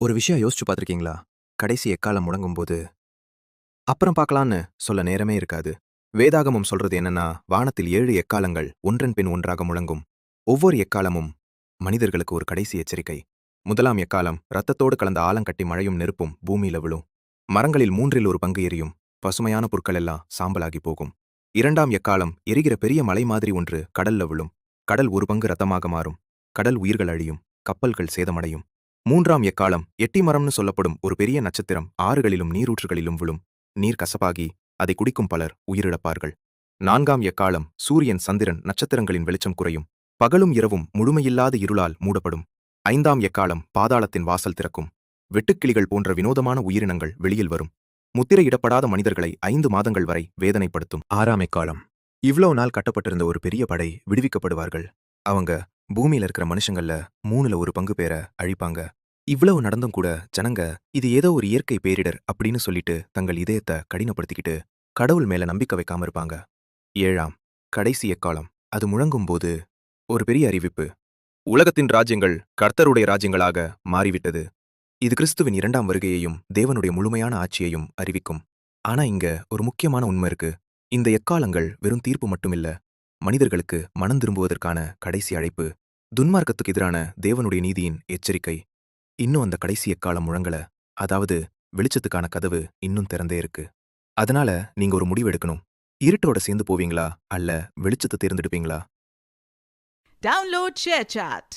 ஒரு விஷயம் யோசிச்சு பார்த்திருக்கீங்களா? கடைசி எக்காலம் முழங்கும்போது, அப்புறம் பார்க்கலான்னு சொல்ல நேரமே இருக்காது. வேதாகமம் சொல்றது என்னன்னா, வானத்தில் 7 எக்காலங்கள் ஒன்றன் பின் ஒன்றாக முழங்கும். ஒவ்வொரு எக்காலமும் மனிதர்களுக்கு ஒரு கடைசி எச்சரிக்கை. முதலாம் எக்காலம் இரத்தத்தோடு கலந்த ஆலங்கட்டி மழையும் நெருப்பும் பூமியில விழும். மரங்களில் மூன்றில் ஒரு பங்கு எரியும். பசுமையான புற்கள் எல்லாம் சாம்பலாகி போகும். இரண்டாம் எக்காலம் எரிகிற பெரிய மலை மாதிரி ஒன்று கடல்ல விழும். கடல் ஒரு பங்கு ரத்தமாக மாறும். கடல் உயிர்கள் அழியும். கப்பல்கள் சேதமடையும். மூன்றாம் எக்காலம் எட்டி மரம்னு சொல்லப்படும் ஒரு பெரிய நட்சத்திரம் ஆறுகளிலும் நீரூற்றுகளிலும் விழும். நீர் கசப்பாகி அதை குடிக்கும் பலர் உயிரிழப்பார்கள். நான்காம் எக்காலம் சூரியன், சந்திரன், நட்சத்திரங்களின் வெளிச்சம் குறையும். பகலும் இரவும் முழுமையில்லாத இருளால் மூடப்படும். ஐந்தாம் எக்காலம் பாதாளத்தின் வாசல் திறக்கும். வெட்டுக்கிளிகள் போன்ற வினோதமான உயிரினங்கள் வெளியில் வரும். முத்திரையிடப்படாத மனிதர்களை 5 மாதங்கள் வரை வேதனைப்படுத்தும். ஆறாம் எக்காலம் இவ்ளோ நாள் கட்டப்பட்டிருந்த ஒரு பெரிய படை விடுவிக்கப்படுவார்கள். அவங்க பூமியில இருக்கிற மனுஷங்கள்ல 3ல ஒரு பங்கு பேரை அழிப்பாங்க. இவ்வளவு நடந்தும் கூட ஜனங்க இது ஏதோ ஒரு இயற்கை பேரிடர் அப்படின்னு சொல்லிட்டு தங்கள் இதயத்தை கடினப்படுத்திக்கிட்டு கடவுள் மேல நம்பிக்கை வைக்காம இருப்பாங்க. ஏழாம் கடைசி எக்காலம் அது முழங்கும்போது ஒரு பெரிய அறிவிப்பு. உலகத்தின் ராஜ்யங்கள் கர்த்தருடைய ராஜ்யங்களாக மாறிவிட்டது. இது கிறிஸ்துவின் 2ஆம் வருகையையும் தேவனுடைய முழுமையான ஆட்சியையும் அறிவிக்கும். ஆனா இங்க ஒரு முக்கியமான உண்மை இருக்கு. இந்த எக்காலங்கள் வெறும் தீர்ப்பு மட்டுமில்ல, மனிதர்களுக்கு மனம் திரும்புவதற்கான கடைசி அழைப்பு. துன்மார்க்கத்துக்கு எதிரான தேவனுடைய நீதியின் எச்சரிக்கை. இன்னும் அந்த கடைசி எக்காலம் முழங்கல. அதாவது வெளிச்சத்துக்கான கதவு இன்னும் திறந்தே இருக்கு. அதனால நீங்க ஒரு முடிவு எடுக்கணும். இருட்டோட சேர்ந்து போவீங்களா? அல்ல வெளிச்சத்தை தேர்ந்தெடுப்பீங்களா? Download ShareChat.